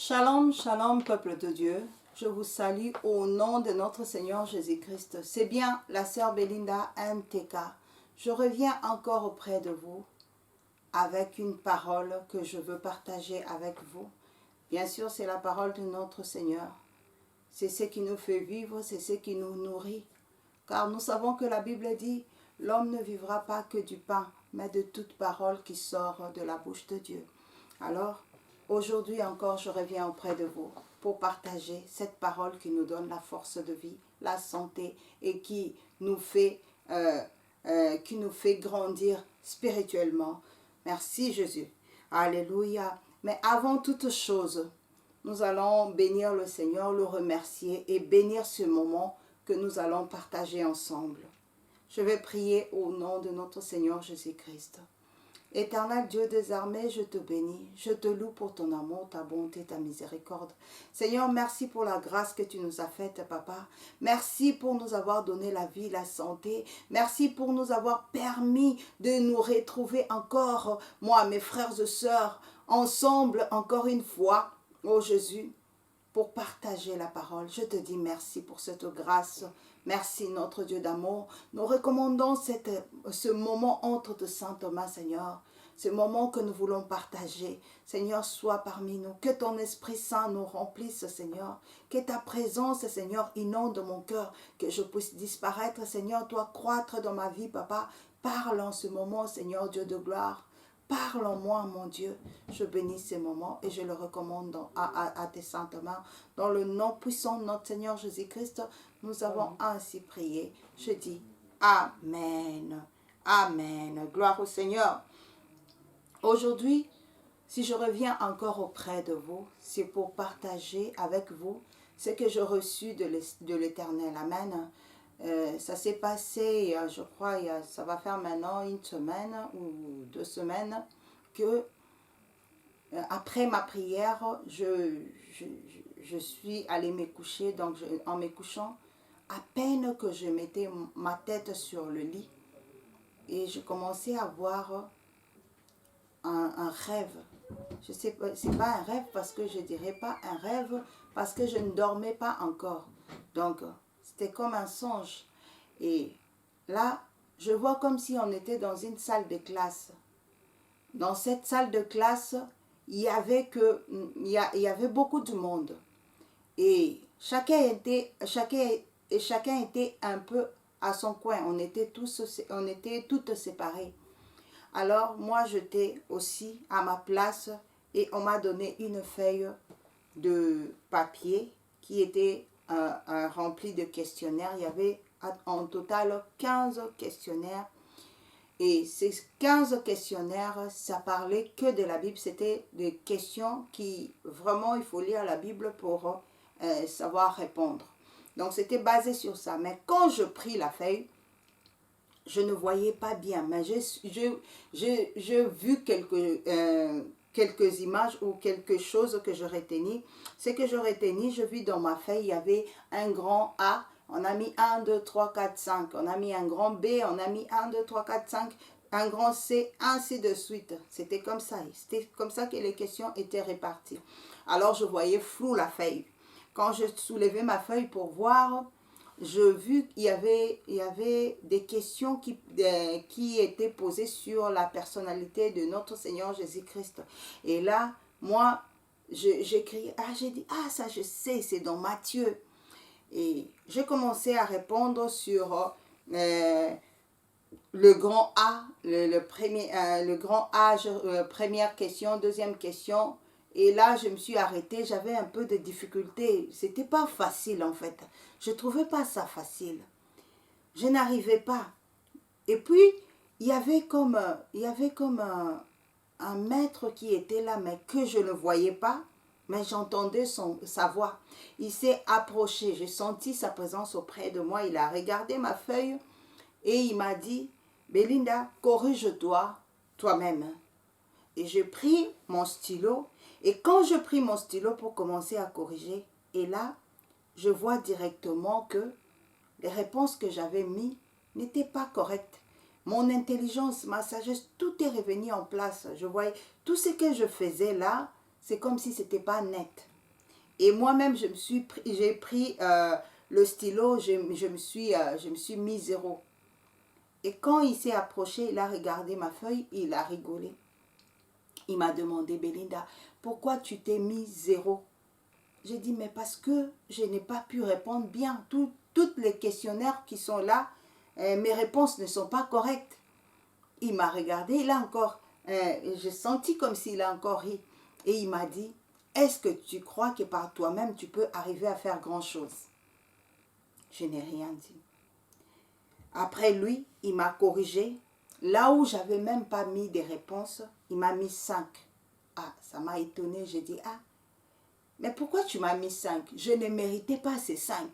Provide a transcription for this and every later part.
Shalom, shalom, peuple de Dieu. Je vous salue au nom de notre Seigneur Jésus-Christ. C'est bien la sœur Belinda MTK. Je reviens encore auprès de vous avec une parole que je veux partager avec vous. Bien sûr, c'est la parole de notre Seigneur. C'est ce qui nous fait vivre, c'est ce qui nous nourrit. Car nous savons que la Bible dit, l'homme ne vivra pas que du pain, mais de toute parole qui sort de la bouche de Dieu. Alors, aujourd'hui encore, je reviens auprès de vous pour partager cette parole qui nous donne la force de vie, la santé et qui nous fait grandir spirituellement. Merci Jésus. Alléluia. Mais avant toute chose, nous allons bénir le Seigneur, le remercier et bénir ce moment que nous allons partager ensemble. Je vais prier au nom de notre Seigneur Jésus-Christ. Éternel Dieu des armées, je te bénis, je te loue pour ton amour, ta bonté, ta miséricorde. Seigneur, merci pour la grâce que tu nous as faite, Papa. Merci pour nous avoir donné la vie, la santé. Merci pour nous avoir permis de nous retrouver encore, moi, mes frères et sœurs, ensemble encore une fois, ô Jésus, pour partager la parole. Je te dis merci pour cette grâce. Merci notre Dieu d'amour. Nous recommandons ce moment entre de Saint Thomas, Seigneur. Ce moment que nous voulons partager. Seigneur, sois parmi nous. Que ton Esprit Saint nous remplisse, Seigneur. Que ta présence, Seigneur, inonde mon cœur. Que je puisse disparaître, Seigneur. Toi, croître dans ma vie, Papa. Parle en ce moment, Seigneur, Dieu de gloire. Parle en moi, mon Dieu. Je bénis ces moments et je le recommande à tes saintes mains. Dans le nom puissant de notre Seigneur Jésus-Christ, nous avons ainsi prié. Je dis Amen. Amen. Gloire au Seigneur. Aujourd'hui, si je reviens encore auprès de vous, c'est pour partager avec vous ce que j'ai reçu de l'Éternel. Amen. Ça s'est passé, je crois, ça va faire maintenant une semaine ou 2 semaines que après ma prière, je suis allée me coucher. Donc en me couchant, à peine que je mettais ma tête sur le lit et je commençais à voir un rêve. Je sais pas, c'est pas un rêve parce que je dirais pas un rêve parce que je ne dormais pas encore. Donc c'était comme un songe. Et là, je vois comme si on était dans une salle de classe. Dans cette salle de classe, il y avait beaucoup de monde. Et chacun était un peu à son coin. On était toutes séparés. Alors, moi, j'étais aussi à ma place et on m'a donné une feuille de papier qui était remplie de questionnaires. Il y avait en total 15 questionnaires. Et ces 15 questionnaires, ça parlait que de la Bible. C'était des questions qui, vraiment, il faut lire la Bible pour savoir répondre. Donc, c'était basé sur ça. Mais quand je pris la feuille, je ne voyais pas bien. Mais j'ai vu quelques images ou quelque chose que je retenais. Ce que je retenais, je vis dans ma feuille, il y avait un grand A. On a mis 1, 2, 3, 4, 5. On a mis un grand B, on a mis 1, 2, 3, 4, 5. Un grand C, ainsi de suite. C'était comme ça. C'était comme ça que les questions étaient réparties. Alors, je voyais flou la feuille. Quand je soulevais ma feuille pour voir, je vis qu'il y avait des questions qui étaient posées sur la personnalité de notre Seigneur Jésus-Christ. Et là, moi, j'ai dit, ça je sais, c'est dans Matthieu. Et j'ai commencé à répondre sur le grand A, le grand A, première question, deuxième question. Et là, je me suis arrêtée, j'avais un peu de difficulté. C'était pas facile en fait. Je trouvais pas ça facile. Je n'arrivais pas. Et puis, il y avait comme un maître qui était là, mais que je ne voyais pas. Mais j'entendais sa voix. Il s'est approché. J'ai senti sa présence auprès de moi. Il a regardé ma feuille et il m'a dit, Belinda, corrige-toi toi-même. Et j'ai pris mon stylo. Et quand je pris mon stylo pour commencer à corriger, et là, je vois directement que les réponses que j'avais mises n'étaient pas correctes. Mon intelligence, ma sagesse, tout est revenu en place. Je voyais tout ce que je faisais là, c'est comme si ce n'était pas net. Et moi-même, j'ai pris le stylo, je me suis mis 0. Et quand il s'est approché, il a regardé ma feuille, il a rigolé. Il m'a demandé, Belinda, pourquoi tu t'es mis 0? J'ai dit, mais parce que je n'ai pas pu répondre bien. Toutes les questionnaires qui sont là, mes réponses ne sont pas correctes. Il m'a regardé, il a encore, j'ai senti comme s'il a encore ri. Et il m'a dit, est-ce que tu crois que par toi-même, tu peux arriver à faire grand-chose? Je n'ai rien dit. Après lui, il m'a corrigé. Là où j'avais même pas mis des réponses, il m'a mis 5. Ah, ça m'a étonné. J'ai dit, ah, mais pourquoi tu m'as mis 5? Je ne méritais pas ces 5.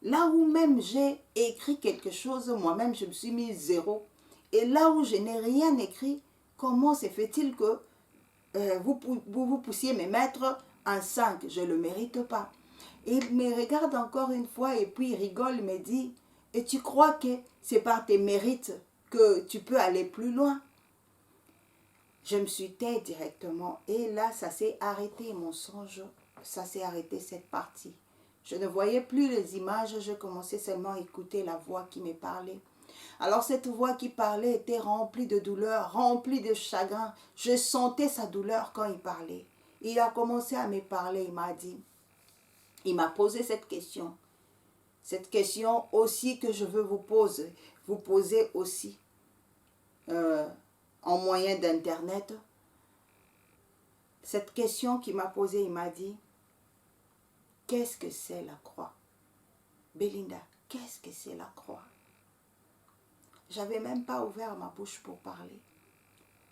Là où même j'ai écrit quelque chose, moi-même, je me suis mis 0. Et là où je n'ai rien écrit, comment se fait-il que vous poussiez me mettre un 5? Je ne le mérite pas. Et il me regarde encore une fois et puis il rigole, il me dit, et tu crois que c'est par tes mérites que tu peux aller plus loin? Je me suis tait directement et là, ça s'est arrêté, mon songe, ça s'est arrêté cette partie. Je ne voyais plus les images, je commençais seulement à écouter la voix qui me parlait. Alors cette voix qui parlait était remplie de douleur, remplie de chagrin. Je sentais sa douleur quand il parlait. Il a commencé à me parler, il m'a dit, il m'a posé cette question. Cette question aussi que je veux vous poser aussi en moyen d'internet. Cette question qu'il m'a posée, il m'a dit, qu'est-ce que c'est la croix? Belinda, qu'est-ce que c'est la croix? J'avais même pas ouvert ma bouche pour parler.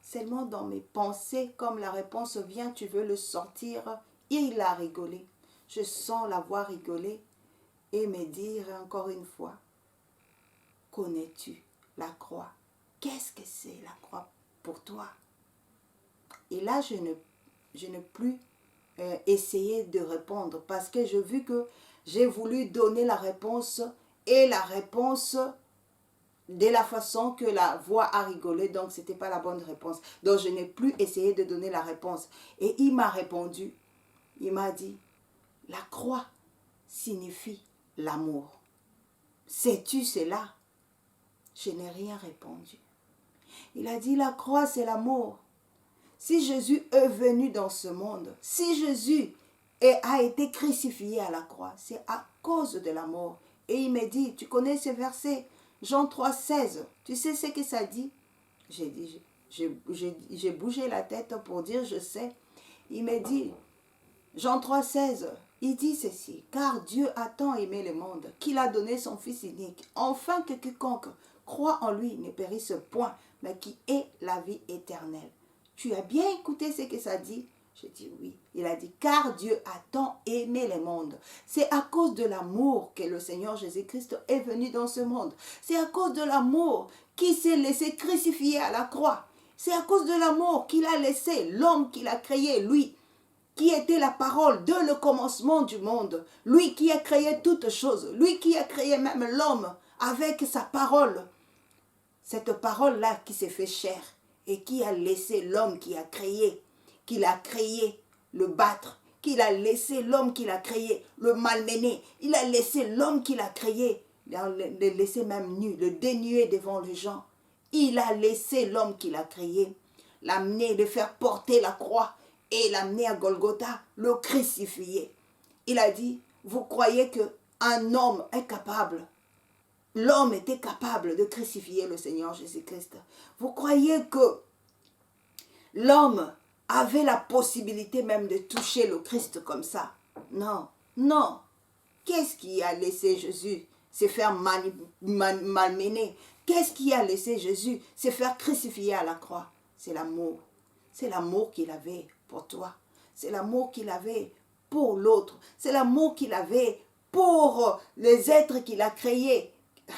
Seulement dans mes pensées, comme la réponse vient, tu veux le sortir, et il a rigolé. Je sens la voix rigoler et me dire encore une fois, connais-tu la croix? Qu'est-ce que c'est la croix pour toi? Et là, je ne plus essayer de répondre parce que j'ai vu que j'ai voulu donner la réponse et la réponse de la façon que la voix a rigolé, donc ce n'était pas la bonne réponse. Donc je n'ai plus essayé de donner la réponse. Et il m'a répondu, il m'a dit, la croix signifie l'amour. Sais-tu cela? Je n'ai rien répondu. Il a dit, la croix c'est l'amour. Si Jésus est venu dans ce monde, si Jésus a été crucifié à la croix, c'est à cause de l'amour. Et il me dit, tu connais ce verset, Jean 3, 16, tu sais ce que ça dit? J'ai bougé la tête pour dire je sais. Il me dit, Jean 3, 16, il dit ceci, car Dieu a tant aimé le monde qu'il a donné son Fils unique, afin que quiconque croit en lui ne périsse point, mais qui ait la vie éternelle. Tu as bien écouté ce que ça dit? J'ai dit oui. Il a dit, car Dieu a tant aimé le monde. C'est à cause de l'amour que le Seigneur Jésus-Christ est venu dans ce monde. C'est à cause de l'amour qu'il s'est laissé crucifier à la croix. C'est à cause de l'amour qu'il a laissé l'homme qu'il a créé, lui, qui était la parole de le commencement du monde. Lui qui a créé toutes choses. Lui qui a créé même l'homme avec sa parole. Cette parole-là qui s'est fait chair et qui a laissé l'homme qu'il a créé le battre, qu'il a laissé l'homme qu'il a créé le malmener, il a laissé l'homme qu'il a créé, le laisser même nu, le dénuer devant les gens. Il a laissé l'homme qu'il a créé, l'amener, le faire porter la croix et l'amener à Golgotha, le crucifier. Il a dit, vous croyez qu'un homme est capable? L'homme était capable de crucifier le Seigneur Jésus-Christ. Vous croyez que l'homme avait la possibilité même de toucher le Christ comme ça? Non, non. Qu'est-ce qui a laissé Jésus se faire malmener? Qu'est-ce qui a laissé Jésus se faire crucifier à la croix? C'est l'amour. C'est l'amour qu'il avait pour toi. C'est l'amour qu'il avait pour l'autre. C'est l'amour qu'il avait pour les êtres qu'il a créés.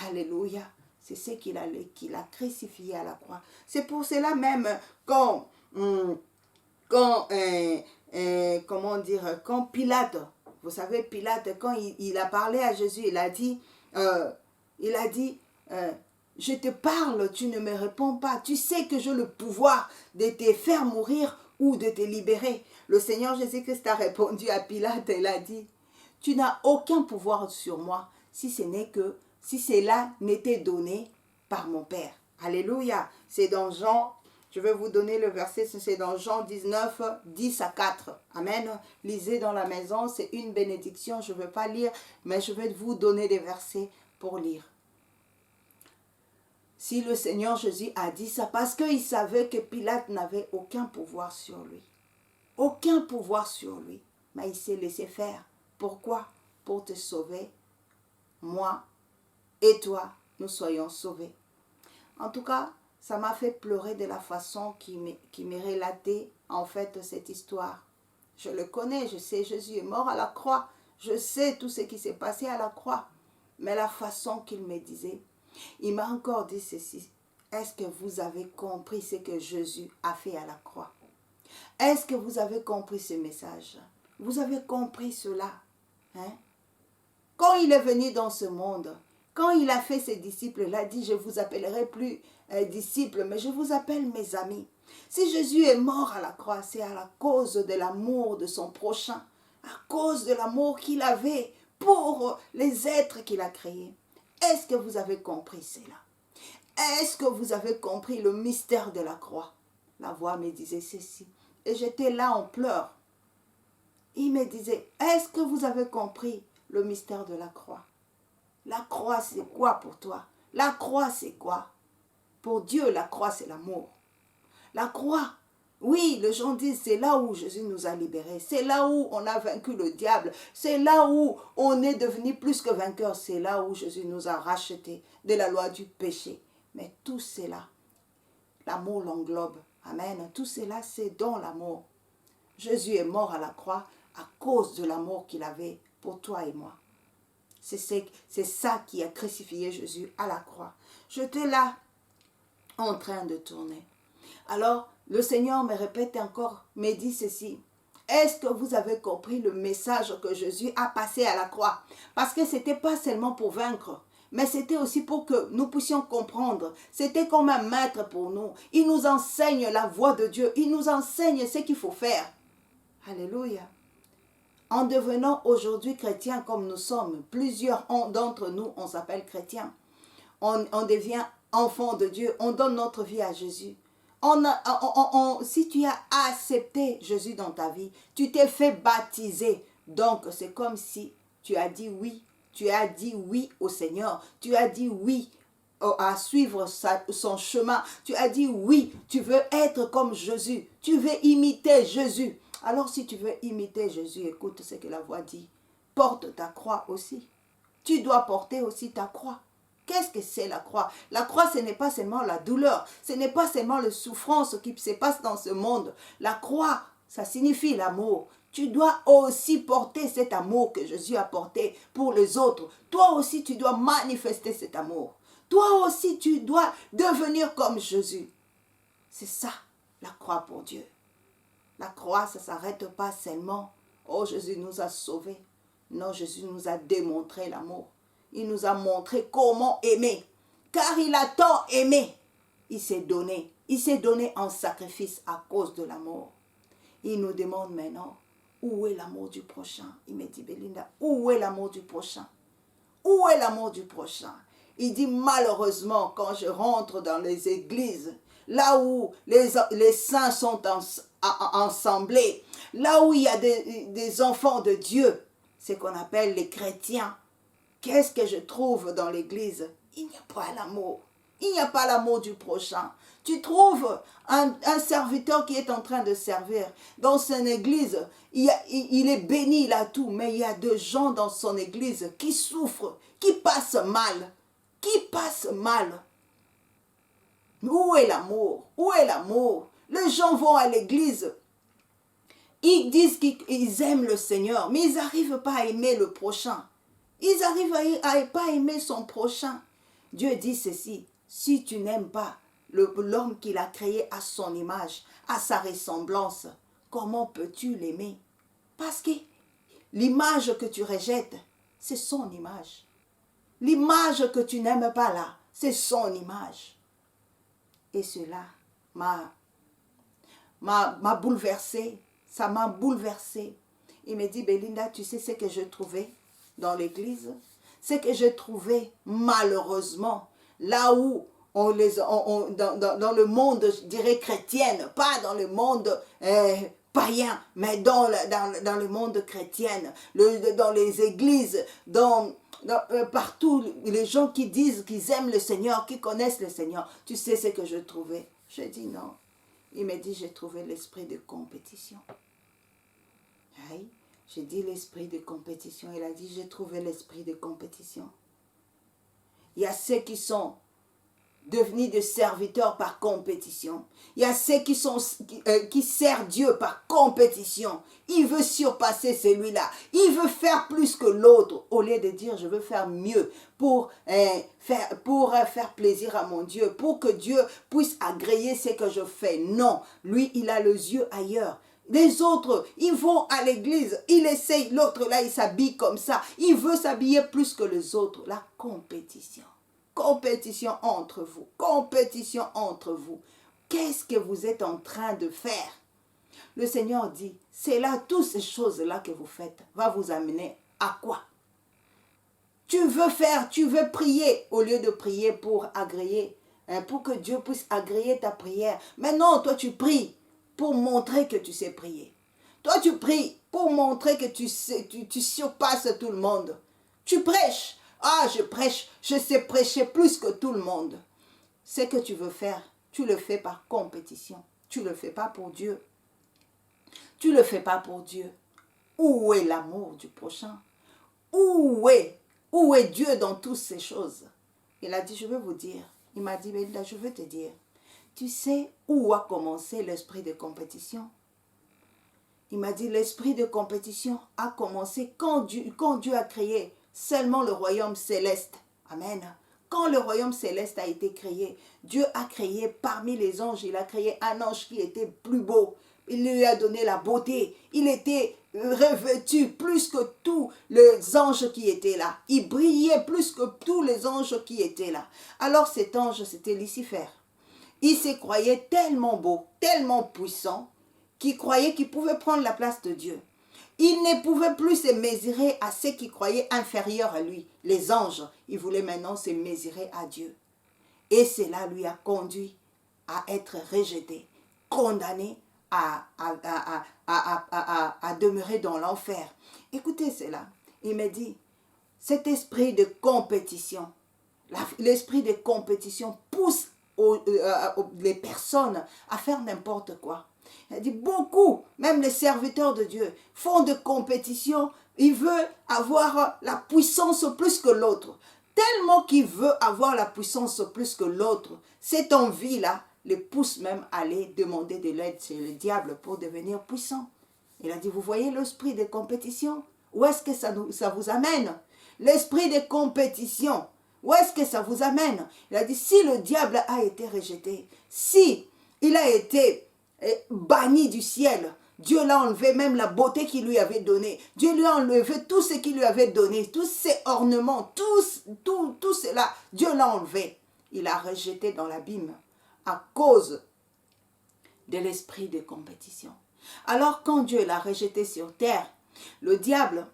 Alléluia. C'est ce qu'il a crucifié à la croix. C'est pour cela même quand Pilate, vous savez Pilate, quand il a parlé à Jésus, il a dit, je te parle, tu ne me réponds pas. Tu sais que j'ai le pouvoir de te faire mourir ou de te libérer. Le Seigneur Jésus-Christ a répondu à Pilate et il a dit, tu n'as aucun pouvoir sur moi si cela n'était donné par mon Père. Alléluia. C'est dans Jean, je vais vous donner le verset, c'est dans Jean 19, 10 à 4. Amen. Lisez dans la maison, c'est une bénédiction. Je ne vais pas lire, mais je vais vous donner des versets pour lire. Si le Seigneur Jésus a dit ça, parce qu'il savait que Pilate n'avait aucun pouvoir sur lui. Aucun pouvoir sur lui. Mais il s'est laissé faire. Pourquoi? Pour te sauver. Moi et toi, nous soyons sauvés. En tout cas, ça m'a fait pleurer de la façon qui m'est relatée, en fait, cette histoire. Je le connais, je sais, Jésus est mort à la croix. Je sais tout ce qui s'est passé à la croix. Mais la façon qu'il me disait, il m'a encore dit ceci. Est-ce que vous avez compris ce que Jésus a fait à la croix? Est-ce que vous avez compris ce message? Vous avez compris cela? Hein? Quand il est venu dans ce monde, quand il a fait ses disciples, il a dit, je ne vous appellerai plus disciples, mais je vous appelle mes amis. Si Jésus est mort à la croix, c'est à la cause de l'amour de son prochain, à cause de l'amour qu'il avait pour les êtres qu'il a créés. Est-ce que vous avez compris cela? Est-ce que vous avez compris le mystère de la croix? La voix me disait ceci. Et j'étais là en pleurs. Il me disait, est-ce que vous avez compris le mystère de la croix? La croix, c'est quoi pour toi? La croix, c'est quoi? Pour Dieu, la croix, c'est l'amour. La croix, oui, les gens disent, c'est là où Jésus nous a libérés. C'est là où on a vaincu le diable. C'est là où on est devenu plus que vainqueur. C'est là où Jésus nous a rachetés de la loi du péché. Mais tout cela, l'amour l'englobe. Amen. Tout cela, c'est dans l'amour. Jésus est mort à la croix à cause de l'amour qu'il avait pour toi et moi. C'est ça qui a crucifié Jésus à la croix. J'étais là en train de tourner. Alors, le Seigneur me répète encore, me dit ceci. Est-ce que vous avez compris le message que Jésus a passé à la croix? Parce que ce n'était pas seulement pour vaincre, mais c'était aussi pour que nous puissions comprendre. C'était comme un maître pour nous. Il nous enseigne la voie de Dieu. Il nous enseigne ce qu'il faut faire. Alléluia. En devenant aujourd'hui chrétiens comme nous sommes, plusieurs d'entre nous, on s'appelle chrétiens. On devient enfant de Dieu. On donne notre vie à Jésus. Si tu as accepté Jésus dans ta vie, tu t'es fait baptiser. Donc, c'est comme si tu as dit oui. Tu as dit oui au Seigneur. Tu as dit oui à suivre son chemin. Tu as dit oui, tu veux être comme Jésus. Tu veux imiter Jésus. Alors, si tu veux imiter Jésus, écoute ce que la voix dit. Porte ta croix aussi. Tu dois porter aussi ta croix. Qu'est-ce que c'est la croix? La croix, ce n'est pas seulement la douleur. Ce n'est pas seulement la souffrance qui se passe dans ce monde. La croix, ça signifie l'amour. Tu dois aussi porter cet amour que Jésus a porté pour les autres. Toi aussi, tu dois manifester cet amour. Toi aussi, tu dois devenir comme Jésus. C'est ça, la croix pour Dieu. La croix, ça ne s'arrête pas seulement. Oh, Jésus nous a sauvés. Non, Jésus nous a démontré l'amour. Il nous a montré comment aimer. Car il a tant aimé. Il s'est donné. Il s'est donné en sacrifice à cause de l'amour. Il nous demande maintenant, où est l'amour du prochain? Il me dit, Belinda, où est l'amour du prochain? Où est l'amour du prochain? Il dit, malheureusement, quand je rentre dans les églises, là où les saints sont assemblés, là où il y a des enfants de Dieu, ce qu'on appelle les chrétiens, qu'est-ce que je trouve dans l'église? Il n'y a pas l'amour. Il n'y a pas l'amour du prochain. Tu trouves un serviteur qui est en train de servir dans son église. Il est béni, il a tout. Mais il y a des gens dans son église qui souffrent, qui passent mal. Qui passent mal. Où est l'amour? Où est l'amour? Les gens vont à l'église. Ils disent qu'ils aiment le Seigneur, mais ils n'arrivent pas à aimer le prochain. Ils n'arrivent à pas aimer son prochain. Dieu dit ceci, si tu n'aimes pas l'homme qu'il a créé à son image, à sa ressemblance, comment peux-tu l'aimer? Parce que l'image que tu rejettes, c'est son image. L'image que tu n'aimes pas là, c'est son image. Et cela m'a bouleversé. Ça m'a bouleversé. Il me dit, Belinda, tu sais ce que j'ai trouvé dans l'église? Ce que j'ai trouvé, malheureusement, là où dans le monde, je dirais chrétienne, pas dans le monde païen, mais dans le monde chrétien, dans les églises, partout, les gens qui disent qu'ils aiment le Seigneur, qui connaissent le Seigneur. Tu sais ce que je trouvais? Je dis non. Il me dit, j'ai trouvé l'esprit de compétition. Oui, j'ai dit l'esprit de compétition. Il a dit, j'ai trouvé l'esprit de compétition. Il y a ceux qui sont devenus des serviteurs par compétition. Il y a ceux qui servent Dieu par compétition. Il veut surpasser celui-là. Il veut faire plus que l'autre. Au lieu de dire, je veux faire mieux pour faire plaisir à mon Dieu, pour que Dieu puisse agréer ce que je fais. Non, lui, il a les yeux ailleurs. Les autres, ils vont à l'église, il essaye, l'autre là, il s'habille comme ça. Il veut s'habiller plus que les autres. La compétition. Compétition entre vous. Compétition entre vous. Qu'est-ce que vous êtes en train de faire? Le Seigneur dit, c'est là, toutes ces choses-là que vous faites, va vous amener à quoi? Tu veux prier au lieu de prier pour agréer, pour que Dieu puisse agréer ta prière. Mais non, toi tu pries pour montrer que tu sais prier. Toi tu pries pour montrer que tu surpasses tout le monde. Tu prêches. Ah, je sais prêcher plus que tout le monde. Ce que tu veux faire, tu le fais par compétition. Tu ne le fais pas pour Dieu. Tu ne le fais pas pour Dieu. Où est l'amour du prochain? Où est Dieu dans toutes ces choses? Il a dit, je veux vous dire. Il m'a dit, Belinda, je veux te dire. Tu sais où a commencé l'esprit de compétition? Il m'a dit, l'esprit de compétition a commencé quand Dieu a créé seulement le royaume céleste. Amen. Quand le royaume céleste a été créé, Dieu a créé parmi les anges, il a créé un ange qui était plus beau. Il lui a donné la beauté. Il était revêtu plus que tous les anges qui étaient là. Il brillait plus que tous les anges qui étaient là. Alors cet ange, c'était Lucifer. Il se croyait tellement beau, tellement puissant, qu'il croyait qu'il pouvait prendre la place de Dieu. Il ne pouvait plus se mesurer à ceux qui croyaient inférieurs à lui, les anges. Il voulait maintenant se mesurer à Dieu. Et cela lui a conduit à être rejeté, condamné à demeurer dans l'enfer. Écoutez cela. Il me dit, cet esprit de compétition, l'esprit de compétition pousse les personnes à faire n'importe quoi. Il dit beaucoup, même les serviteurs de Dieu, font de compétition. Ils veulent avoir la puissance plus que l'autre. Tellement qu'il veut avoir la puissance plus que l'autre, cette envie-là les pousse même à aller demander de l'aide chez le diable pour devenir puissant. Il a dit, vous voyez l'esprit de compétition? Où est-ce que ça vous amène? L'esprit de compétition, où est-ce que ça vous amène? Il a dit, si le diable a été rejeté, si il a été banni du ciel, Dieu l'a enlevé même la beauté qu'il lui avait donnée. Dieu lui a enlevé tout ce qu'il lui avait donné, tous ses ornements, tout cela, Dieu l'a enlevé. Il a rejeté dans l'abîme à cause de l'esprit de compétition. Alors quand Dieu l'a rejeté sur terre, le diable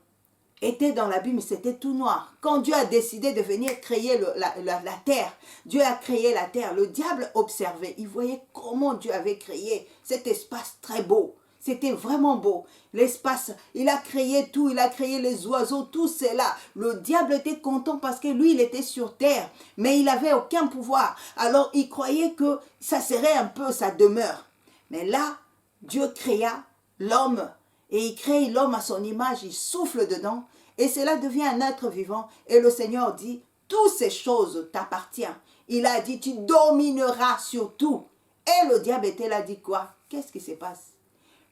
était dans l'abîme, c'était tout noir. Quand Dieu a décidé de venir créer la terre, Dieu a créé la terre, le diable observait, il voyait comment Dieu avait créé cet espace très beau. C'était vraiment beau. L'espace, il a créé tout, il a créé les oiseaux, tout cela. Le diable était content parce que lui, il était sur terre, mais il n'avait aucun pouvoir. Alors, il croyait que ça serait un peu sa demeure. Mais là, Dieu créa l'homme et il crée l'homme à son image, il souffle dedans et cela devient un être vivant. Et le Seigneur dit, toutes ces choses t'appartiennent. Il a dit, tu domineras sur tout. Et le diable était là, dit quoi? Qu'est-ce qui se passe?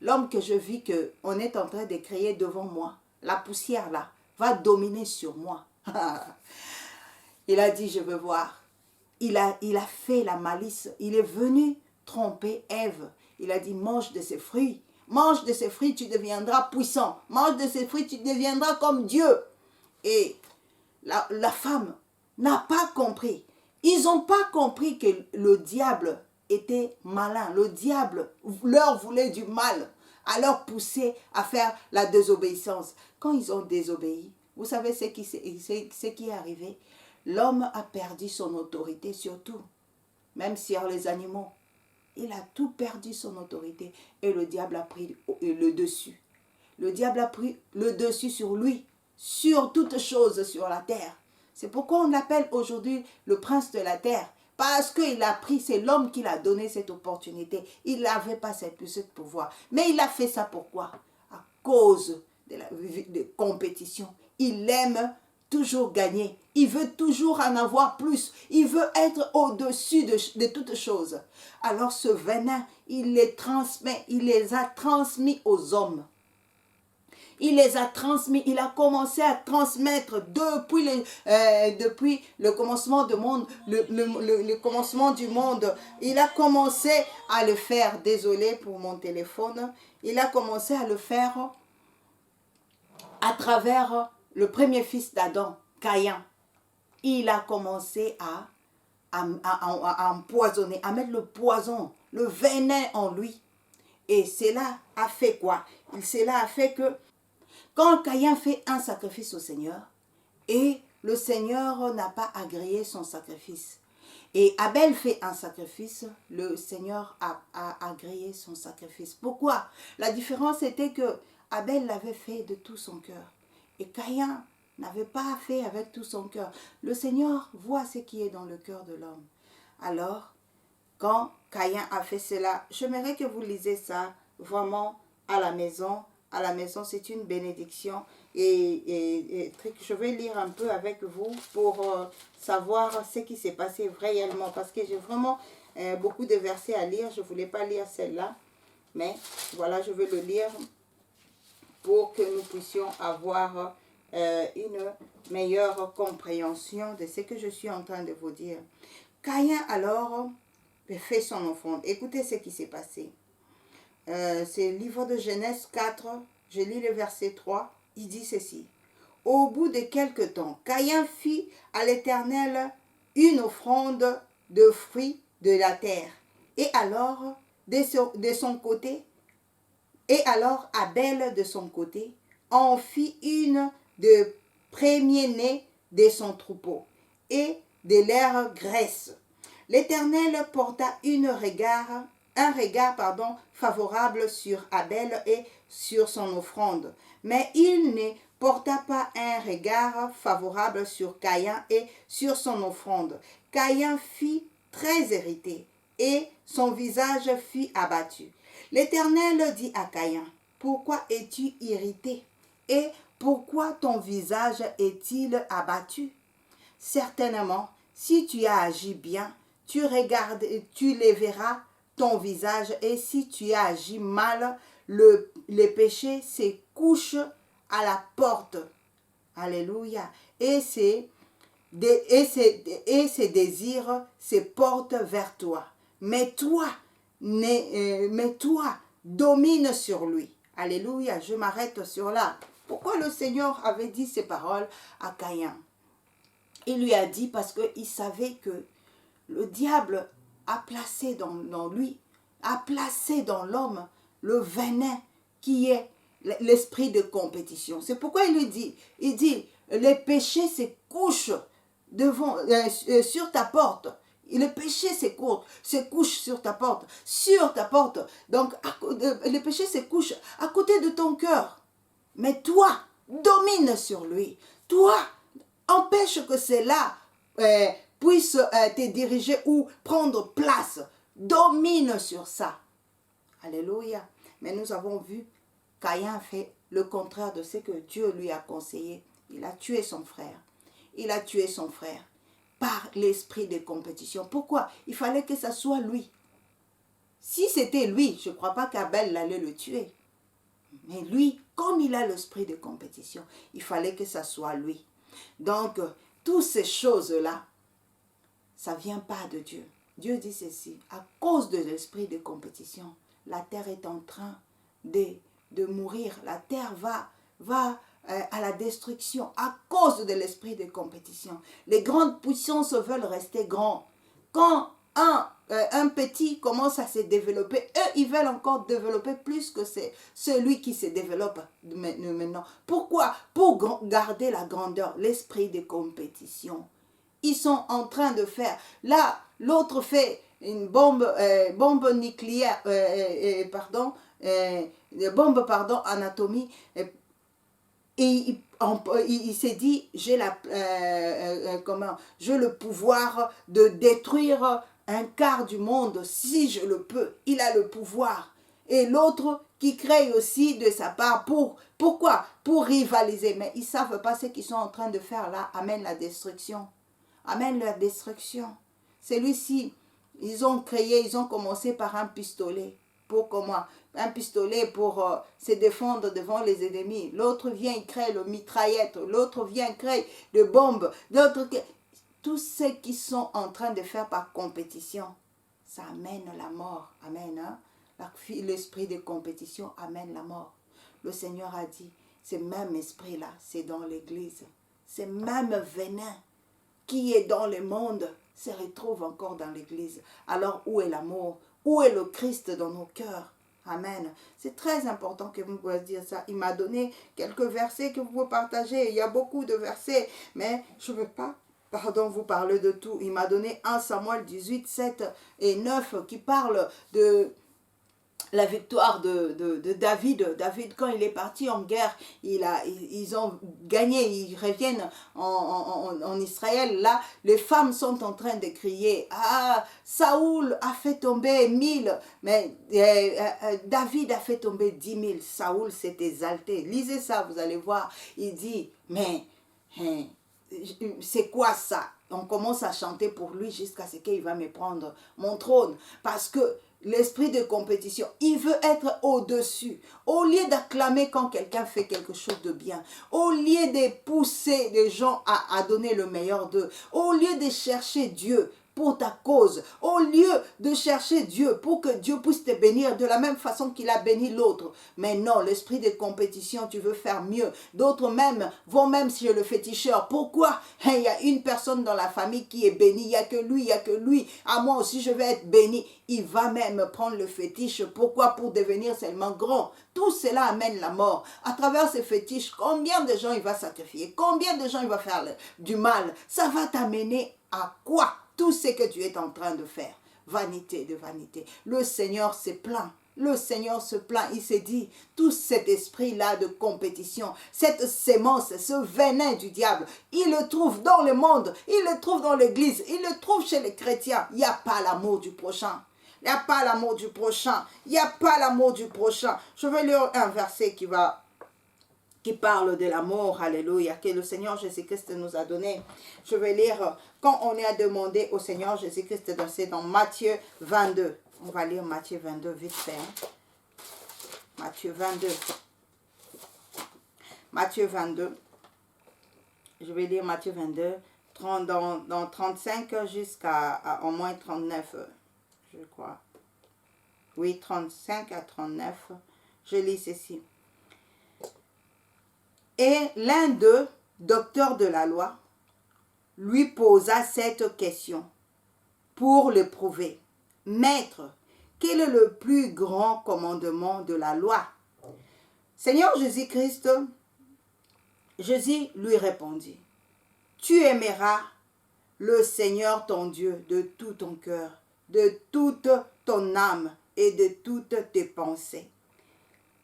L'homme que je vis qu'on est en train de créer devant moi, la poussière là, va dominer sur moi. Il a dit, je veux voir. Il a fait la malice. Il est venu tromper Ève. Il a dit, mange de ces fruits. Mange de ces fruits, tu deviendras puissant. Mange de ces fruits, tu deviendras comme Dieu. Et la femme n'a pas compris. Ils n'ont pas compris que le diable étaient malins. Le diable leur voulait du mal, à leur pousser à faire la désobéissance. Quand ils ont désobéi, vous savez ce qui est arrivé? L'homme a perdu son autorité sur tout, même sur les animaux. Il a tout perdu son autorité et le diable a pris le dessus. Le diable a pris le dessus sur lui, sur toute chose sur la terre. C'est pourquoi on l'appelle aujourd'hui le prince de la terre. Parce qu'il a pris, c'est l'homme qui l'a donné cette opportunité. Il n'avait pas ce pouvoir. Mais il a fait ça pourquoi? À cause de compétition. Il aime toujours gagner. Il veut toujours en avoir plus. Il veut être au-dessus de toutes choses. Alors ce venin, il les transmet, il les a transmis aux hommes. Il les a transmis, il a commencé à transmettre depuis le commencement du monde, le commencement du monde. Il a commencé à le faire, désolé pour mon téléphone, il a commencé à le faire à travers le premier fils d'Adam, Caïn. Il a commencé à empoisonner, à mettre le poison, le venin en lui. Et cela a fait quoi? Cela a fait que quand Caïn fait un sacrifice au Seigneur, et le Seigneur n'a pas agréé son sacrifice, et Abel fait un sacrifice, le Seigneur a agréé son sacrifice. Pourquoi? La différence était que Abel l'avait fait de tout son cœur, et Caïn n'avait pas fait avec tout son cœur. Le Seigneur voit ce qui est dans le cœur de l'homme. Alors, quand Caïn a fait cela, j'aimerais que vous lisez ça vraiment à la maison. À la maison, c'est une bénédiction. Et je vais lire un peu avec vous pour savoir ce qui s'est passé réellement. Parce que j'ai vraiment beaucoup de versets à lire. Je ne voulais pas lire celle-là. Mais voilà, je vais le lire pour que nous puissions avoir une meilleure compréhension de ce que je suis en train de vous dire. Caïn alors fait son offrande. Écoutez ce qui s'est passé. C'est le livre de Genèse 4, je lis le verset 3, il dit ceci. Au bout de quelque temps, Caïn fit à l'Éternel une offrande de fruits de la terre. Et alors, de son côté, Abel de son côté, en fit une de premier-né de son troupeau et de leur graisse. L'Éternel porta un regard favorable sur Abel et sur son offrande. Mais il ne porta pas un regard favorable sur Caïn et sur son offrande. Caïn fut très irrité et son visage fut abattu. L'Éternel dit à Caïn, « Pourquoi es-tu irrité et pourquoi ton visage est-il abattu? Certainement, si tu as agi bien, tu les verras ton visage, et si tu as agi mal, le péché se couche à la porte. Alléluia. Et ses désirs se portent vers toi. Mais toi, domine sur lui. Alléluia. Je m'arrête sur là. Pourquoi le Seigneur avait dit ces paroles à Caïn? Il lui a dit parce qu'il savait que le diable a placé dans lui, a placé dans l'homme le venin qui est l'esprit de compétition. C'est pourquoi il dit, les péchés se couchent sur ta porte. Le péché se couche sur ta porte. Donc, le péché se couche à côté de ton cœur. Mais toi, domine sur lui. Toi, empêche que cela puisse te diriger ou prendre place. Domine sur ça. Alléluia. Mais nous avons vu, Caïn fait le contraire de ce que Dieu lui a conseillé. Il a tué son frère. Il a tué son frère par l'esprit de compétition. Pourquoi? Il fallait que ça soit lui. Si c'était lui, je ne crois pas qu'Abel allait le tuer. Mais lui, comme il a l'esprit de compétition, il fallait que ça soit lui. Donc, toutes ces choses-là, ça ne vient pas de Dieu. Dieu dit ceci, à cause de l'esprit de compétition, la terre est en train de mourir. La terre va à la destruction à cause de l'esprit de compétition. Les grandes puissances veulent rester grands. Quand un petit commence à se développer, eux, ils veulent encore développer plus que celui qui se développe maintenant. Pourquoi? Pour garder la grandeur, l'esprit de compétition. Ils sont en train de faire. Là, l'autre fait une bombe nucléaire, bombe, anatomie, et il s'est dit, j'ai le pouvoir de détruire un quart du monde si je le peux. Il a le pouvoir. Et l'autre qui crée aussi de sa part pourquoi? Pour rivaliser. Mais ils ne savent pas ce qu'ils sont en train de faire là. Amène la destruction. Amène la destruction. Celui-ci, ils ont commencé par un pistolet. Pour comment? Un pistolet pour se défendre devant les ennemis. L'autre vient, il crée le mitraillette. L'autre vient, il crée des bombes. Tous ceux qui sont en train de faire par compétition, ça amène la mort. Amen. Hein? L'esprit de compétition amène la mort. Le Seigneur a dit, ce même esprit-là, c'est dans l'église. Ce même venin qui est dans le monde se retrouve encore dans l'église. Alors où est l'amour? Où est le Christ dans nos cœurs? Amen. C'est très important que vous puissiez dire ça. Il m'a donné quelques versets que vous pouvez partager. Il y a beaucoup de versets, mais je ne veux pas, vous parler de tout. Il m'a donné 1 Samuel 18, 7 et 9 qui parle de la victoire de David. David, quand il est parti en guerre, ils ont gagné, ils reviennent en Israël. Là, les femmes sont en train de crier, ah, Saoul a fait tomber 1000, mais David a fait tomber 10 000. Saoul s'est exalté. Lisez ça, vous allez voir. Il dit, mais c'est quoi ça? On commence à chanter pour lui jusqu'à ce qu'il va me prendre mon trône. Parce que l'esprit de compétition, il veut être au-dessus. Au lieu d'acclamer quand quelqu'un fait quelque chose de bien, au lieu de pousser les gens à donner le meilleur d'eux, au lieu de chercher Dieu pour ta cause, au lieu de chercher Dieu pour que Dieu puisse te bénir de la même façon qu'il a béni l'autre. Mais non, l'esprit de compétition, tu veux faire mieux. D'autres même vont même chez le féticheur. Pourquoi? Il y a une personne dans la famille qui est bénie, il n'y a que lui, il n'y a que lui. À moi aussi, je vais être béni. Il va même prendre le fétiche. Pourquoi? Pour devenir seulement grand. Tout cela amène la mort. À travers ces fétiches, combien de gens il va sacrifier? Combien de gens il va faire du mal? Ça va t'amener à quoi? Tout ce que tu es en train de faire. Vanité de vanité. Le Seigneur se plaint. Le Seigneur se plaint. Il s'est dit, tout cet esprit-là de compétition, cette sémence, ce venin du diable, il le trouve dans le monde, il le trouve dans l'église, il le trouve chez les chrétiens. Il n'y a pas l'amour du prochain. Il n'y a pas l'amour du prochain. Il n'y a pas l'amour du prochain. Je vais lire un verset qui parle de l'amour, alléluia, que le Seigneur Jésus-Christ nous a donné. Je vais lire, quand on est à demander au Seigneur Jésus-Christ, c'est dans Matthieu 22. On va lire Matthieu 22 vite fait. Hein. Matthieu 22. Matthieu 22. Je vais lire Matthieu 22, dans 35 jusqu'à au moins 39, je crois. Oui, 35 à 39. Je lis ceci. Et l'un d'eux, docteur de la loi, lui posa cette question pour le prouver. Maître, quel est le plus grand commandement de la loi? Seigneur Jésus-Christ, Jésus lui répondit, tu aimeras le Seigneur ton Dieu de tout ton cœur, de toute ton âme et de toutes tes pensées.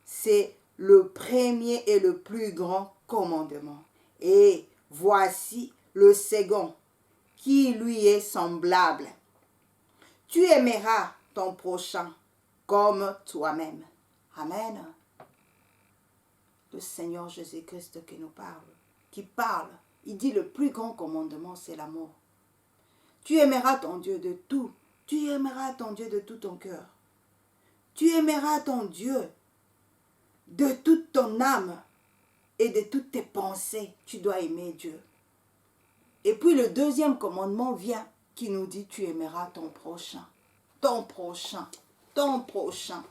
C'est le premier et le plus grand commandement. Et voici le second, qui lui est semblable. Tu aimeras ton prochain comme toi-même. Amen. Le Seigneur Jésus-Christ qui parle. Il dit le plus grand commandement, c'est l'amour. Tu aimeras ton Dieu de tout. Tu aimeras ton Dieu de tout ton cœur. Tu aimeras ton Dieu de toute ton âme et de toutes tes pensées. Tu dois aimer Dieu. Et puis le deuxième commandement vient qui nous dit tu aimeras ton prochain. Ton prochain. Ton prochain.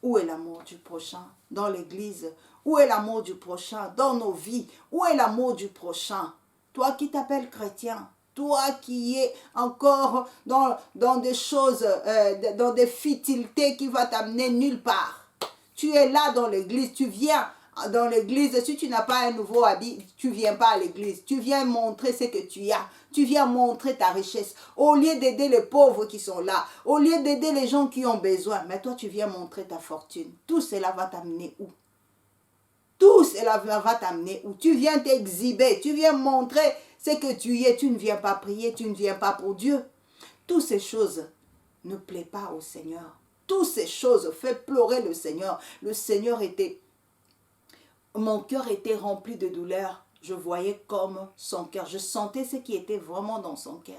Où est l'amour du prochain? Dans l'église. Où est l'amour du prochain? Dans nos vies. Où est l'amour du prochain? Toi qui t'appelles chrétien, Toi qui es encore dans des choses, dans des futilités qui vont t'amener nulle part. Tu es là dans l'église, tu viens dans l'église. Si tu n'as pas un nouveau habit, tu ne viens pas à l'église. Tu viens montrer ce que tu as. Tu viens montrer ta richesse. Au lieu d'aider les pauvres qui sont là, au lieu d'aider les gens qui ont besoin, mais toi tu viens montrer ta fortune. Tout cela va t'amener où? Tout cela va t'amener où? Tu viens t'exhiber, tu viens montrer ce que tu es. Tu ne viens pas prier, tu ne viens pas pour Dieu. Toutes ces choses ne plaisent pas au Seigneur. Toutes ces choses font pleurer le Seigneur. Le Seigneur était... Mon cœur était rempli de douleur. Je voyais comme son cœur. Je sentais ce qui était vraiment dans son cœur.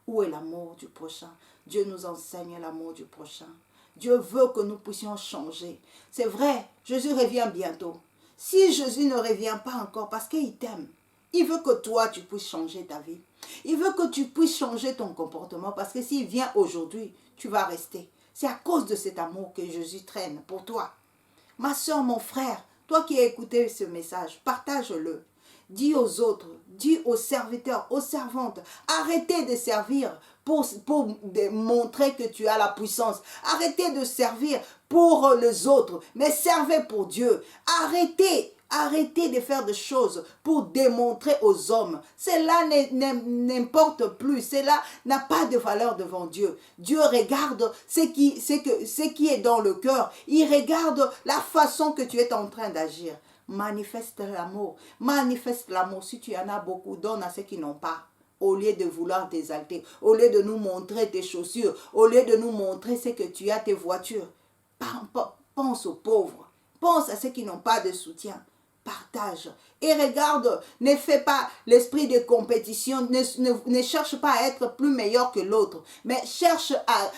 Où est l'amour du prochain? Dieu nous enseigne l'amour du prochain. Dieu veut que nous puissions changer. C'est vrai, Jésus revient bientôt. Si Jésus ne revient pas encore, parce qu'il t'aime, il veut que toi, tu puisses changer ta vie. Il veut que tu puisses changer ton comportement, parce que s'il vient aujourd'hui, tu vas rester. C'est à cause de cet amour que Jésus traîne pour toi. Ma soeur, mon frère, toi qui as écouté ce message, partage-le. Dis aux autres, dis aux serviteurs, aux servantes, arrêtez de servir pour montrer que tu as la puissance. Arrêtez de servir pour les autres, mais servez pour Dieu. Arrêtez de faire des choses pour démontrer aux hommes. Cela n'importe plus. Cela n'a pas de valeur devant Dieu. Dieu regarde ce qui est dans le cœur. Il regarde la façon que tu es en train d'agir. Manifeste l'amour. Manifeste l'amour. Si tu en as beaucoup, donne à ceux qui n'ont pas. Au lieu de vouloir t'exalter, au lieu de nous montrer tes chaussures, au lieu de nous montrer ce que tu as, tes voitures. Pense aux pauvres. Pense à ceux qui n'ont pas de soutien. Partage. Et regarde, ne fais pas l'esprit de compétition, ne cherche pas à être plus meilleur que l'autre, mais cherche à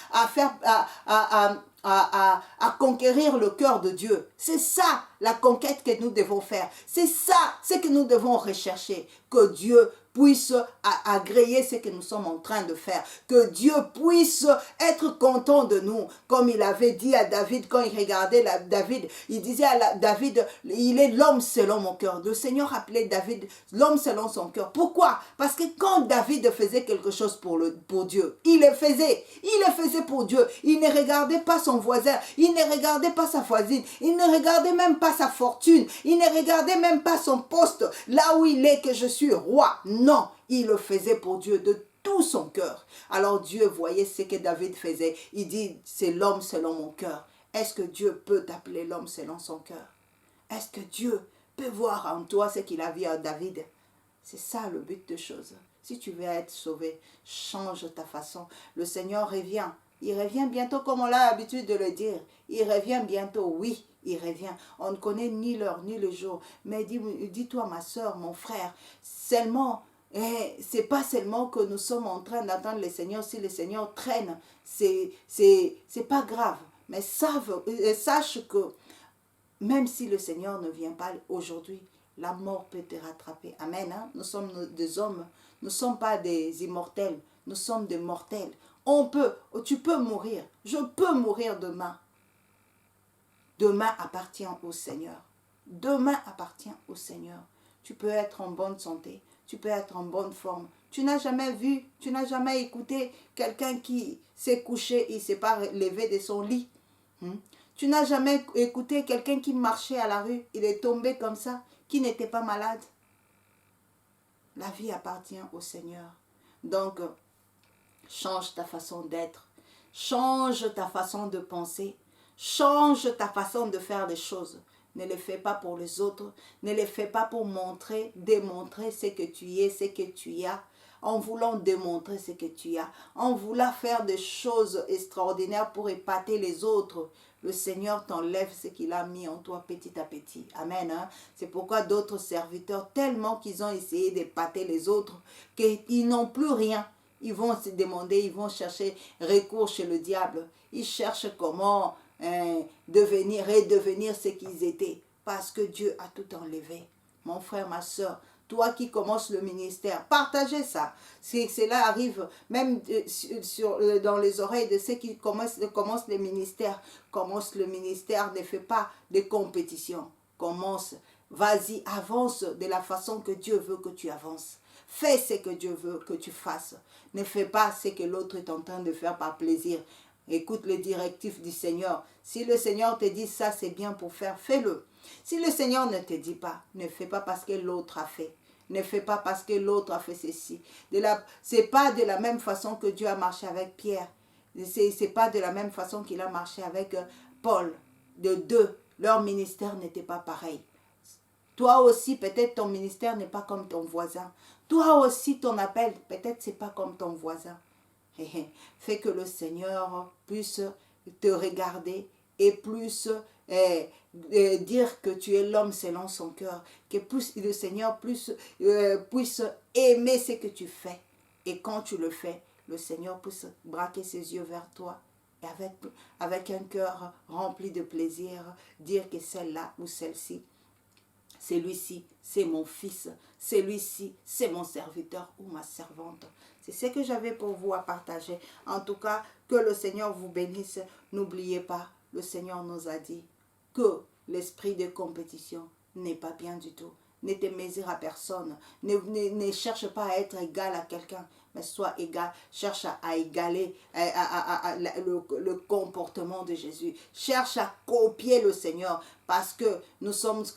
conquérir le cœur de Dieu. C'est ça la conquête que nous devons faire. C'est ça ce que nous devons rechercher. Que Dieu puisse agréer ce que nous sommes en train de faire. Que Dieu puisse être content de nous. Comme il avait dit à David quand il regardait David. Il disait à David, il est l'homme selon mon cœur. Le Seigneur appelait David l'homme selon son cœur. Pourquoi? Parce que quand David faisait quelque chose pour Dieu, il le faisait. Il le faisait pour Dieu. Il ne regardait pas son voisin. Il ne regardait pas sa voisine. Il ne regardait même pas sa fortune. Il ne regardait même pas son poste. Là où il est, que je suis roi. Non, il le faisait pour Dieu de tout son cœur. Alors Dieu voyait ce que David faisait. Il dit, c'est l'homme selon mon cœur. Est-ce que Dieu peut t'appeler l'homme selon son cœur? Est-ce que Dieu peut voir en toi ce qu'il a vu à David? C'est ça le but de choses. Si tu veux être sauvé, change ta façon. Le Seigneur revient. Il revient bientôt comme on a l'habitude de le dire. Il revient bientôt, oui, il revient. On ne connaît ni l'heure ni le jour. Mais dis-toi, ma soeur, mon frère, seulement, c'est pas seulement que nous sommes en train d'attendre le Seigneur. Si le Seigneur traîne, c'est pas grave. Mais sache que même si le Seigneur ne vient pas aujourd'hui, la mort peut te rattraper. Amen. Hein? Nous sommes des hommes. Nous ne sommes pas des immortels. Nous sommes des mortels. Tu peux mourir. Je peux mourir demain. Demain appartient au Seigneur. Demain appartient au Seigneur. Tu peux être en bonne santé. Tu peux être en bonne forme. Tu n'as jamais vu, tu n'as jamais écouté quelqu'un qui s'est couché et ne s'est pas levé de son lit. Tu n'as jamais écouté quelqu'un qui marchait à la rue, il est tombé comme ça, qui n'était pas malade. La vie appartient au Seigneur. Donc, change ta façon d'être. Change ta façon de penser. Change ta façon de faire les choses. Ne le fais pas pour les autres. Ne le fais pas pour démontrer ce que tu es, ce que tu as. En voulant démontrer ce que tu as. En voulant faire des choses extraordinaires pour épater les autres. Le Seigneur t'enlève ce qu'il a mis en toi petit à petit. Amen. Hein? C'est pourquoi d'autres serviteurs, tellement qu'ils ont essayé d'épater les autres, qu'ils n'ont plus rien. Ils vont se demander, ils vont chercher recours chez le diable. Ils cherchent comment redevenir ce qu'ils étaient. Parce que Dieu a tout enlevé. Mon frère, ma soeur, toi qui commences le ministère, partagez ça. Si cela arrive même dans les oreilles de ceux qui commencent le ministère. Commence le ministère, ne fais pas de compétition. Commence, vas-y, avance de la façon que Dieu veut que tu avances. Fais ce que Dieu veut que tu fasses. Ne fais pas ce que l'autre est en train de faire par plaisir. Écoute les directives du Seigneur. Si le Seigneur te dit ça, c'est bien pour faire, fais-le. Si le Seigneur ne te dit pas, ne fais pas parce que l'autre a fait. Ne fais pas parce que l'autre a fait ceci. Ce n'est pas de la même façon que Dieu a marché avec Pierre. Ce n'est pas de la même façon qu'il a marché avec Paul. De deux, leur ministère n'était pas pareil. Toi aussi, peut-être ton ministère n'est pas comme ton voisin. Toi aussi, ton appel, peut-être c'est pas comme ton voisin. Fais que le Seigneur puisse te regarder et plus dire que tu es l'homme selon son cœur. Que le Seigneur puisse aimer ce que tu fais. Et quand tu le fais, le Seigneur puisse braquer ses yeux vers toi. Et avec un cœur rempli de plaisir, dire que celle-là ou celle-ci, celui-ci, c'est mon fils. Celui-ci, c'est mon serviteur ou ma servante. C'est ce que j'avais pour vous à partager. En tout cas, que le Seigneur vous bénisse. N'oubliez pas, le Seigneur nous a dit que l'esprit de compétition n'est pas bien du tout. Ne te mesure à personne. Ne cherche pas à être égal à quelqu'un, mais sois égal. Cherche à égaler le comportement de Jésus. Cherche à copier le Seigneur. Parce que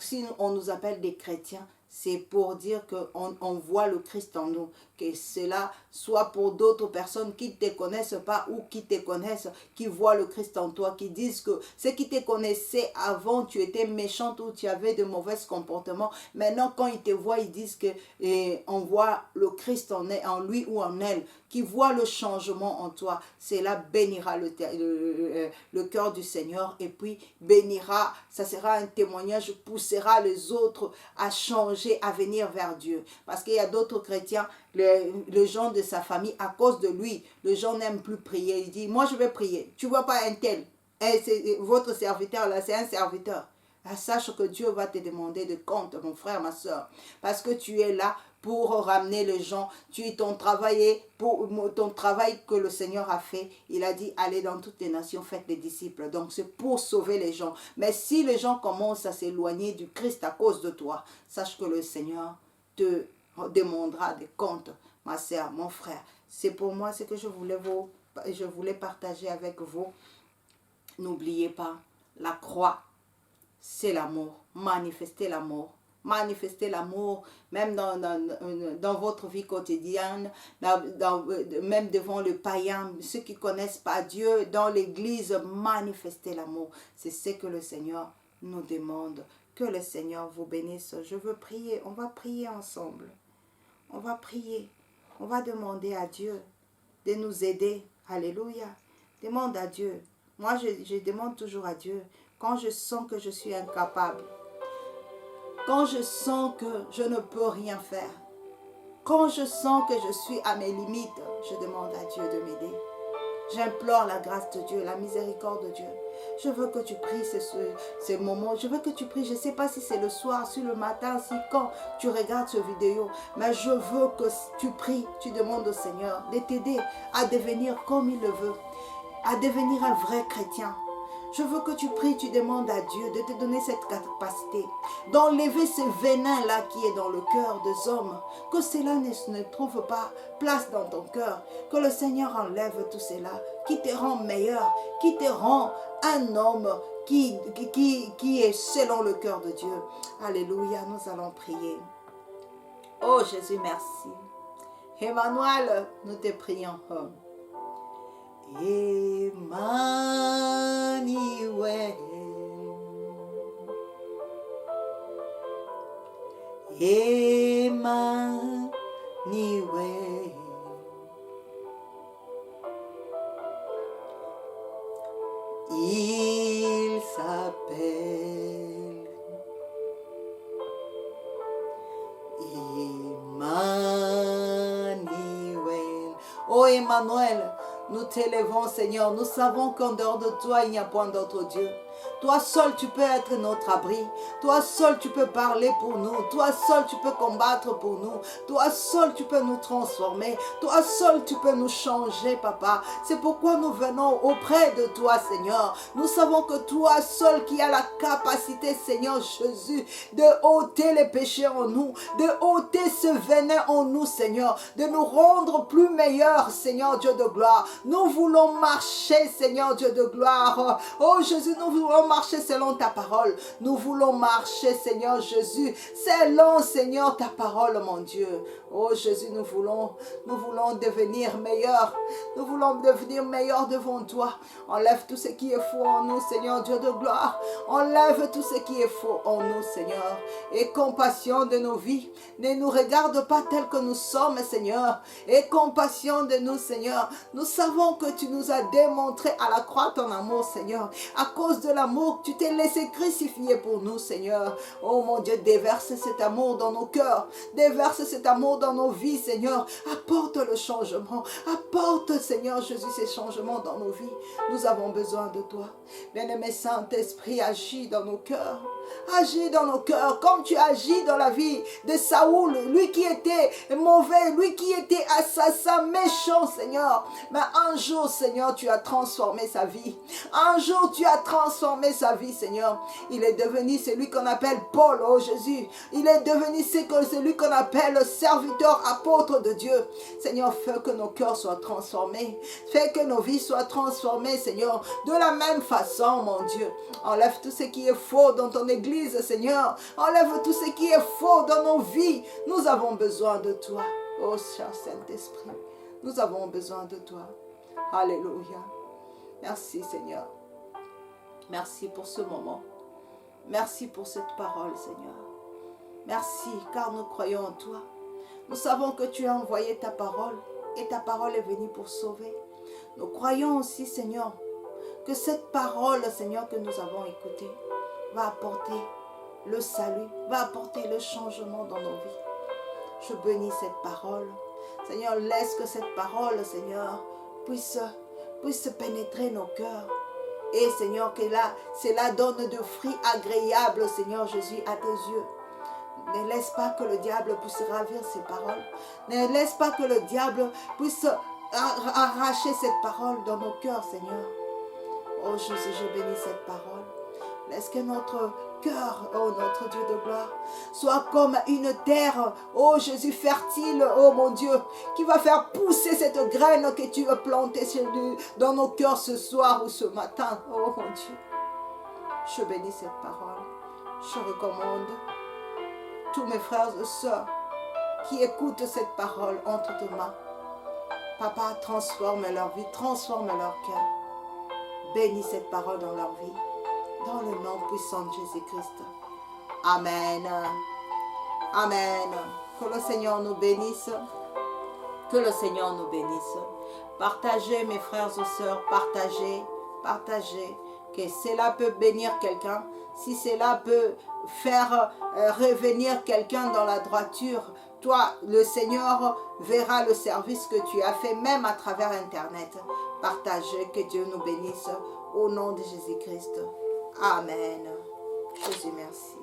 si on nous appelle des chrétiens, c'est pour dire qu'on voit le Christ en nous. Que cela soit pour d'autres personnes qui ne te connaissent pas ou qui te connaissent, qui voient le Christ en toi, qui disent que ceux qui te connaissaient avant, tu étais méchante ou tu avais de mauvais comportements. Maintenant, quand ils te voient, ils disent qu'on voit le Christ en lui ou en elle, qui voit le changement en toi. Cela bénira le cœur du Seigneur et puis bénira, ça sera un témoignage, poussera les autres à changer, à venir vers Dieu. Parce qu'il y a d'autres chrétiens, le gens de sa famille, à cause de lui, le gens n'aime plus prier. Il dit, moi je vais prier. Tu vois pas un tel. Votre serviteur là, c'est un serviteur. Sache que Dieu va te demander de compte, mon frère, ma soeur. Parce que tu es là pour ramener les gens. Ton travail que le Seigneur a fait, il a dit, allez dans toutes les nations, faites les disciples. Donc c'est pour sauver les gens. Mais si les gens commencent à s'éloigner du Christ à cause de toi, sache que le Seigneur te demandera des comptes, ma soeur, mon frère. C'est pour moi ce que je voulais partager avec vous. N'oubliez pas, la croix, c'est l'amour. Manifestez l'amour. Manifestez l'amour, même dans votre vie quotidienne, même devant le païen, ceux qui ne connaissent pas Dieu, dans l'église, manifestez l'amour. C'est ce que le Seigneur nous demande. Que le Seigneur vous bénisse. Je veux prier. On va prier ensemble. On va prier. On va demander à Dieu de nous aider. Alléluia. Demande à Dieu. Moi, je demande toujours à Dieu. Quand je sens que je suis incapable, quand je sens que je ne peux rien faire, quand je sens que je suis à mes limites, je demande à Dieu de m'aider. J'implore la grâce de Dieu, la miséricorde de Dieu. Je veux que tu pries ce moment. Je veux que tu pries. Je ne sais pas si c'est le soir, si le matin, si quand tu regardes cette vidéo. Mais je veux que tu pries. Tu demandes au Seigneur de t'aider à devenir comme il le veut. À devenir un vrai chrétien. Je veux que tu pries, tu demandes à Dieu de te donner cette capacité, d'enlever ce venin-là qui est dans le cœur des hommes, que cela ne trouve pas place dans ton cœur, que le Seigneur enlève tout cela, qui te rend meilleur, qui te rend un homme qui est selon le cœur de Dieu. Alléluia, nous allons prier. Oh Jésus, merci. Emmanuel, nous te prions. Emmanuel, Emmanuel, il s'appelle Emmanuel. Oh Emmanuel, nous t'élevons, Seigneur. Nous savons qu'en dehors de toi, il n'y a point d'autre Dieu. Toi seul, tu peux être notre abri. Toi seul, tu peux parler pour nous. Toi seul, tu peux combattre pour nous. Toi seul, tu peux nous transformer. Toi seul, tu peux nous changer, Papa. C'est pourquoi nous venons auprès de toi, Seigneur. Nous savons que toi seul qui as la capacité, Seigneur Jésus, de ôter les péchés en nous, de ôter ce venin en nous, Seigneur, de nous rendre plus meilleurs, Seigneur Dieu de gloire. Nous voulons marcher, Seigneur Dieu de gloire. Oh Jésus, nous voulons marcher selon ta parole. Nous voulons marcher, Seigneur Jésus, selon, Seigneur, ta parole, mon Dieu. Oh Jésus, nous voulons devenir meilleurs. Nous voulons devenir meilleurs devant toi. Enlève tout ce qui est faux en nous, Seigneur Dieu de gloire. Enlève tout ce qui est faux en nous, Seigneur. Et compassion de nos vies. Ne nous regarde pas tels que nous sommes, Seigneur. Et compassion de nous, Seigneur. Nous savons que tu nous as démontré à la croix ton amour, Seigneur. À cause de l'amour que tu t'es laissé crucifier pour nous, Seigneur. Oh mon Dieu, déverse cet amour dans nos cœurs. Déverse cet amour dans nos vies, Seigneur. Apporte le changement. Apporte, Seigneur Jésus, ces changements dans nos vies. Nous avons besoin de toi. Bien-aimé Saint-Esprit, agis dans nos cœurs. Agis dans nos cœurs comme tu agis dans la vie de Saoul, lui qui était mauvais, lui qui était assassin, méchant, Seigneur. Mais un jour, Seigneur, tu as transformé sa vie. Un jour, tu as transformé sa vie, Seigneur. Il est devenu celui qu'on appelle Paul, oh Jésus. Il est devenu celui qu'on appelle le serviteur apôtre de Dieu. Seigneur, fais que nos cœurs soient transformés. Fais que nos vies soient transformées, Seigneur. De la même façon, mon Dieu. Enlève tout ce qui est faux dans ton Église, Seigneur. Enlève tout ce qui est faux dans nos vies. Nous avons besoin de toi. Oh, cher Saint-Esprit, nous avons besoin de toi. Alléluia. Merci, Seigneur. Merci pour ce moment. Merci pour cette parole, Seigneur. Merci, car nous croyons en toi. Nous savons que tu as envoyé ta parole et ta parole est venue pour sauver. Nous croyons aussi, Seigneur, que cette parole, Seigneur, que nous avons écoutée, va apporter le salut, va apporter le changement dans nos vies. Je bénis cette parole. Seigneur, laisse que cette parole, Seigneur, puisse pénétrer nos cœurs. Et Seigneur, que là, cela donne de fruits agréables, Seigneur Jésus, à tes yeux. Ne laisse pas que le diable puisse ravir ces paroles. Ne laisse pas que le diable puisse arracher cette parole dans nos cœurs, Seigneur. Oh Jésus, je bénis cette parole. Laisse que notre cœur, oh notre Dieu de gloire, soit comme une terre, oh Jésus, fertile, oh mon Dieu, qui va faire pousser cette graine que tu as plantée dans nos cœurs ce soir ou ce matin, oh mon Dieu. Je bénis cette parole. Je recommande tous mes frères et sœurs qui écoutent cette parole entre tes mains. Papa, transforme leur vie, transforme leur cœur. Bénis cette parole dans leur vie. Dans le nom puissant de Jésus-Christ. Amen. Amen. Que le Seigneur nous bénisse. Que le Seigneur nous bénisse. Partagez, mes frères et sœurs, partagez, partagez. Que cela peut bénir quelqu'un. Si cela peut faire revenir quelqu'un dans la droiture, toi, le Seigneur verra le service que tu as fait, même à travers Internet. Partagez, que Dieu nous bénisse. Au nom de Jésus-Christ. Amen. Jésus, merci.